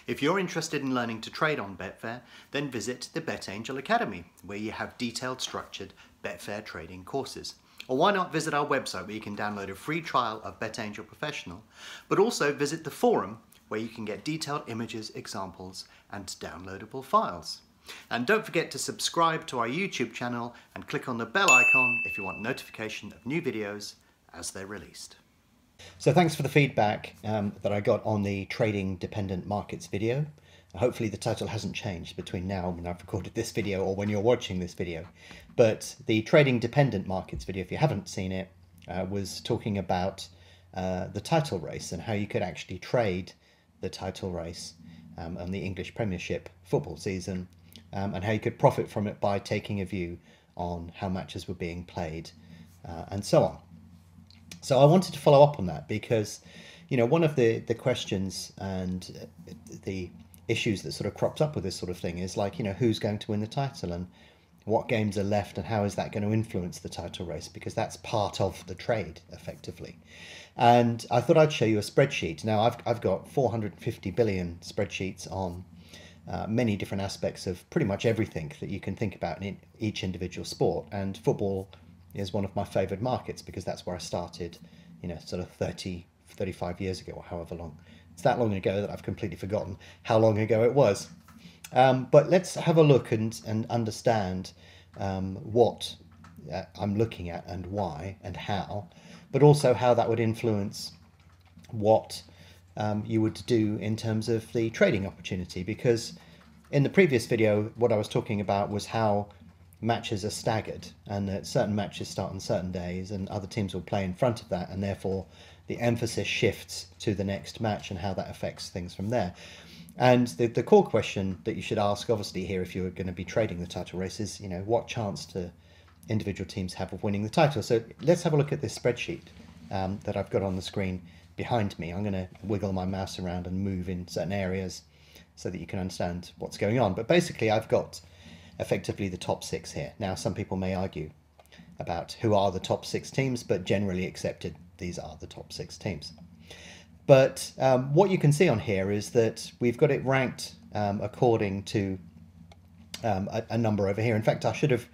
If you're interested in learning to trade on Betfair, then visit the BetAngel Academy, where you have detailed, structured Betfair trading courses. Or why not visit our website where you can download a free trial of BetAngel Professional, but also visit the forum where you can get detailed images, examples, and downloadable files. And don't forget to subscribe to our YouTube channel and click on the bell icon if you want notification of new videos as they're released. So thanks for the feedback that I got on the trading dependent markets video. Hopefully the title hasn't changed between now and when I've recorded this video or when you're watching this video. But the trading dependent markets video, if you haven't seen it, was talking about the title race and how you could actually trade the title race and the English Premiership football season, and how you could profit from it by taking a view on how matches were being played and so on. So I wanted to follow up on that because, you know, one of the questions and the issues that sort of cropped up with this sort of thing is like, you know, who's going to win the title and what games are left and how is that going to influence the title race, because that's part of the trade effectively. And I thought I'd show you a spreadsheet. Now I've got 450 billion spreadsheets on many different aspects of pretty much everything that you can think about in each individual sport, and football is one of my favourite markets because that's where I started, you know, sort of 35 years ago or however long. It's that long ago that I've completely forgotten how long ago it was. But let's have a look and understand what I'm looking at and why and how, but also how that would influence what you would do in terms of the trading opportunity. Because in the previous video, what I was talking about was how matches are staggered and that certain matches start on certain days and other teams will play in front of that, and therefore the emphasis shifts to the next match and how that affects things from there. And the core question that you should ask obviously here if you're going to be trading the title race is, you know, what chance do individual teams have of winning the title? So let's have a look at this spreadsheet that I've got on the screen behind me. I'm going to wiggle my mouse around and move in certain areas so that you can understand what's going on. But basically I've got effectively the top six here. Now some people may argue about who are the top six teams, but generally accepted these are the top six teams. But what you can see on here is that we've got it ranked according to a number over here. In fact, I should have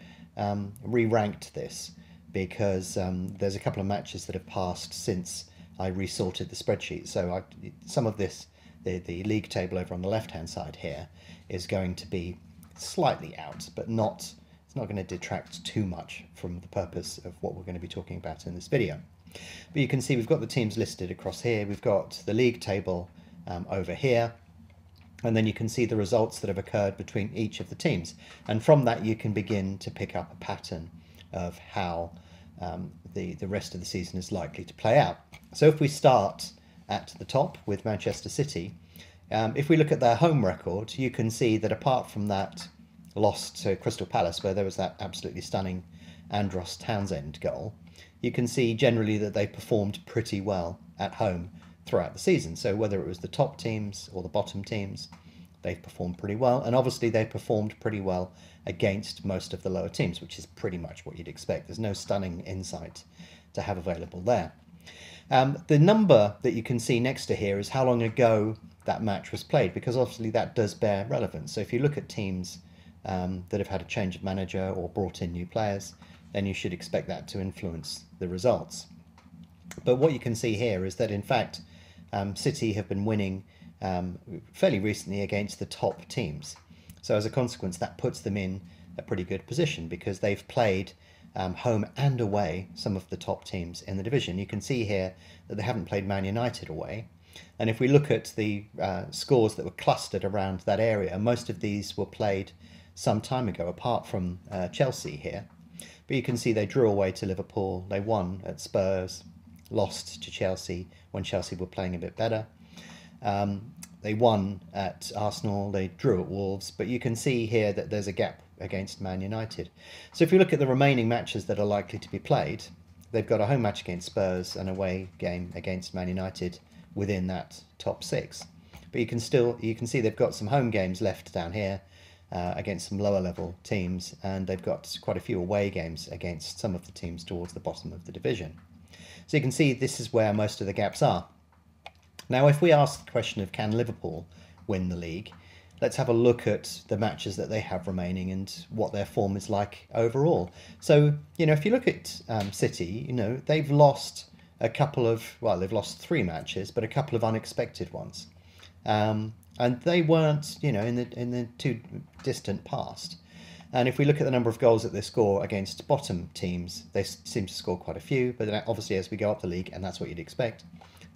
re-ranked this because there's a couple of matches that have passed since I resorted the spreadsheet. So some of this, the league table over on the left hand side here, is going to be slightly out, but it's not going to detract too much from the purpose of what we're going to be talking about in this video. But you can see we've got the teams listed across here, we've got the league table over here, and then you can see the results that have occurred between each of the teams, and from that you can begin to pick up a pattern of how the rest of the season is likely to play out. So if we start at the top with Manchester City, if we look at their home record, you can see that apart from that loss to Crystal Palace, where there was that absolutely stunning Andros Townsend goal, you can see generally that they performed pretty well at home throughout the season. So whether it was the top teams or the bottom teams, they've performed pretty well. And obviously they performed pretty well against most of the lower teams, which is pretty much what you'd expect. There's no stunning insight to have available there. The number that you can see next to here is how long ago that match was played, because obviously that does bear relevance. So if you look at teams that have had a change of manager or brought in new players, then you should expect that to influence the results. But what you can see here is that in fact City have been winning fairly recently against the top teams. So as a consequence, that puts them in a pretty good position because they've played home and away some of the top teams in the division. You can see here that they haven't played Man United away. And if we look at the scores that were clustered around that area, most of these were played some time ago, apart from Chelsea here. But you can see they drew away to Liverpool, they won at Spurs, lost to Chelsea when Chelsea were playing a bit better. They won at Arsenal, they drew at Wolves, but you can see here that there's a gap against Man United. So if you look at the remaining matches that are likely to be played, they've got a home match against Spurs and away game against Man United within that top six. But you can see they've got some home games left down here against some lower level teams, and they've got quite a few away games against some of the teams towards the bottom of the division. So you can see this is where most of the gaps are. Now if we ask the question of can Liverpool win the league. Let's have a look at the matches that they have remaining and what their form is like overall. So, if you look at City, they've lost a couple of, well, they've lost 3 matches, but a couple of unexpected ones. And they weren't, in the too distant past. And if we look at the number of goals that they score against bottom teams, they seem to score quite a few. But then obviously as we go up the league, and that's what you'd expect,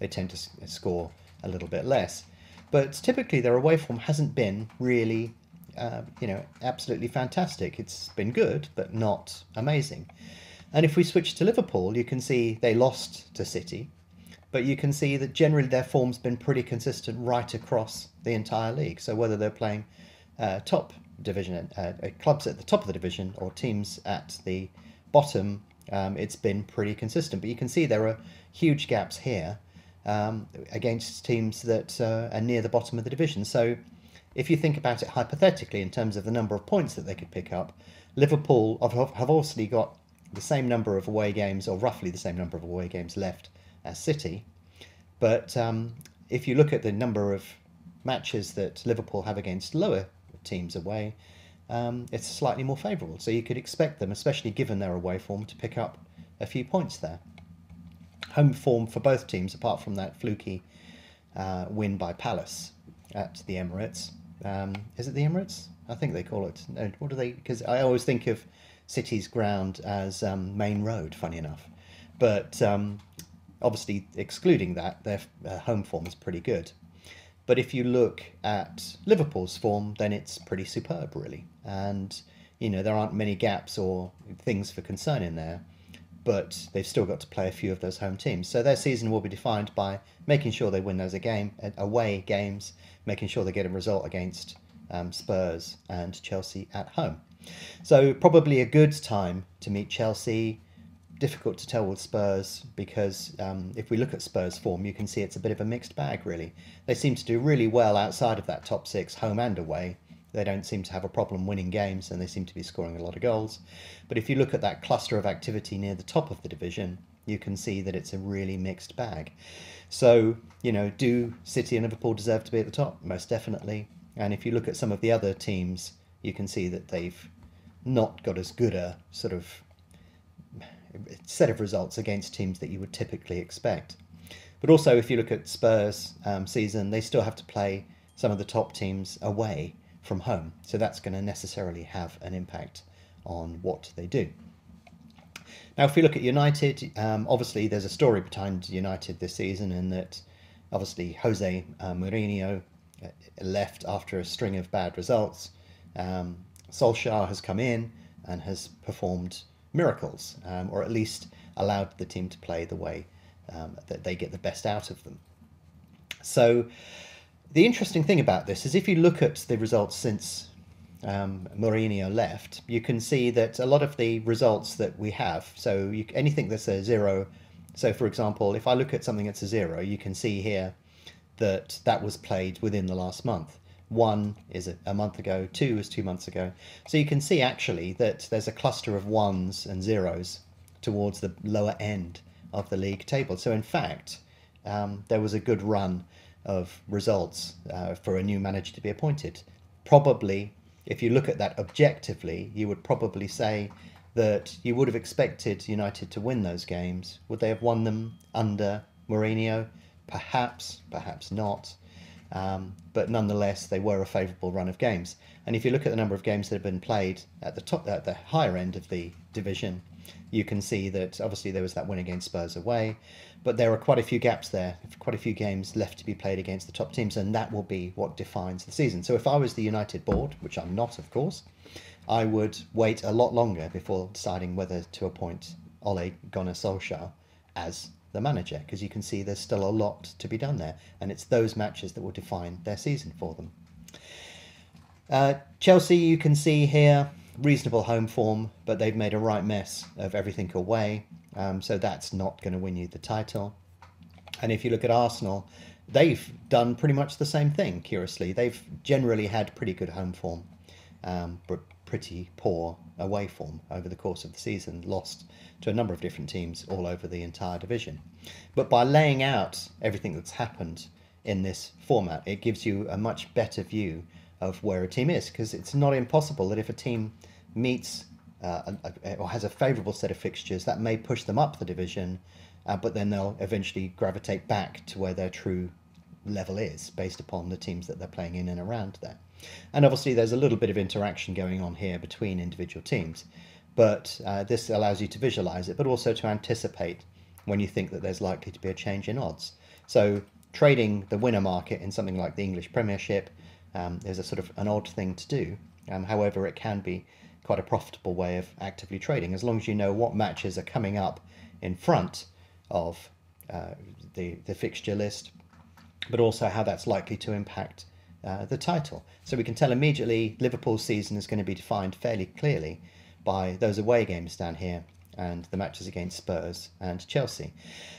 they tend to score a little bit less. But typically their away form hasn't been really, absolutely fantastic. It's been good, but not amazing. And if we switch to Liverpool, you can see they lost to City. But you can see that generally their form's been pretty consistent right across the entire league. So whether they're playing top division, clubs at the top of the division or teams at the bottom, it's been pretty consistent. But you can see there are huge gaps here against teams that are near the bottom of the division. So if you think about it hypothetically in terms of the number of points that they could pick up, Liverpool have obviously got the same number of away games, or roughly the same number of away games left as City. But if you look at the number of matches that Liverpool have against lower teams away, it's slightly more favourable. So you could expect them, especially given their away form, to pick up a few points there. Home form for both teams, apart from that fluky win by Palace at the Emirates. Is it the Emirates? I think they call it. No, what do they? Because I always think of City's ground as Main Road, funny enough. But obviously, excluding that, their home form is pretty good. But if you look at Liverpool's form, then it's pretty superb, really. And, there aren't many gaps or things for concern in there. But they've still got to play a few of those home teams. So their season will be defined by making sure they win those away games, making sure they get a result against Spurs and Chelsea at home. So probably a good time to meet Chelsea. Difficult to tell with Spurs because if we look at Spurs' form, you can see it's a bit of a mixed bag, really. They seem to do really well outside of that top 6, home and away. They don't seem to have a problem winning games, and they seem to be scoring a lot of goals. But if you look at that cluster of activity near the top of the division, you can see that it's a really mixed bag. So, do City and Liverpool deserve to be at the top? Most definitely. And if you look at some of the other teams, you can see that they've not got as good a sort of set of results against teams that you would typically expect. But also, if you look at Spurs' season, they still have to play some of the top teams away from home. So that's going to necessarily have an impact on what they do. Now, if we look at United, obviously there's a story behind United this season in that obviously Jose Mourinho left after a string of bad results. Solskjaer has come in and has performed miracles, or at least allowed the team to play the way that they get the best out of them. So the interesting thing about this is if you look at the results since Mourinho left, you can see that a lot of the results that we have, so anything that's a 0, so for example, if I look at something that's a 0, you can see here that that was played within the last month. 1 is a month ago, 2 is 2 months ago. So you can see actually that there's a cluster of 1s and 0s towards the lower end of the league table. So in fact, there was a good run of results for a new manager to be appointed. Probably, if you look at that objectively, you would probably say that you would have expected United to win those games. Would they have won them under Mourinho? Perhaps, perhaps not. But nonetheless, they were a favourable run of games. And if you look at the number of games that have been played at the higher end of the division, you can see that obviously there was that win against Spurs away, but there are quite a few gaps there, quite a few games left to be played against the top teams, and that will be what defines the season. So if I was the United board, which I'm not, of course, I would wait a lot longer before deciding whether to appoint Ole Gunnar Solskjaer as the manager, because you can see there's still a lot to be done there, and it's those matches that will define their season for them. Chelsea, you can see here, reasonable home form, but they've made a right mess of everything away, so that's not going to win you the title. And if you look at Arsenal, they've done pretty much the same thing, curiously. They've generally had pretty good home form, but pretty poor away form over the course of the season, lost to a number of different teams all over the entire division. But by laying out everything that's happened in this format. It gives you a much better view of where a team is, because it's not impossible that if a team meets or has a favourable set of fixtures, that may push them up the division, but then they'll eventually gravitate back to where their true level is based upon the teams that they're playing in and around there. And obviously there's a little bit of interaction going on here between individual teams, but this allows you to visualize it, but also to anticipate when you think that there's likely to be a change in odds. So trading the winner market in something like the English Premiership is a sort of an odd thing to do. However, it can be quite a profitable way of actively trading, as long as you know what matches are coming up in front of the fixture list, but also how that's likely to impact the title. So we can tell immediately Liverpool's season is going to be defined fairly clearly by those away games down here and the matches against Spurs and Chelsea.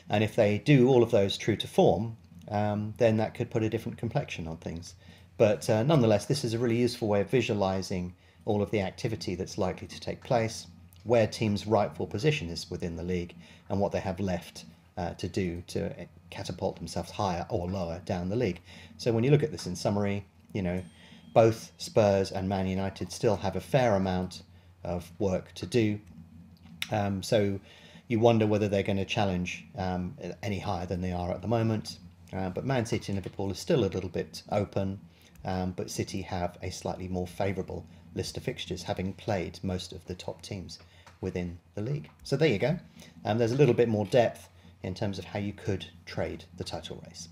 And if they do all of those true to form, then that could put a different complexion on things. But nonetheless, this is a really useful way of visualizing all of the activity that's likely to take place, where teams' rightful position is within the league, and what they have left to do to catapult themselves higher or lower down the league. So when you look at this in summary, you know, both Spurs and Man United still have a fair amount of work to do. So you wonder whether they're going to challenge any higher than they are at the moment. But Man City and Liverpool is still a little bit open, but City have a slightly more favourable list of fixtures, having played most of the top teams within the league. So there you go. There's a little bit more depth in terms of how you could trade the title race.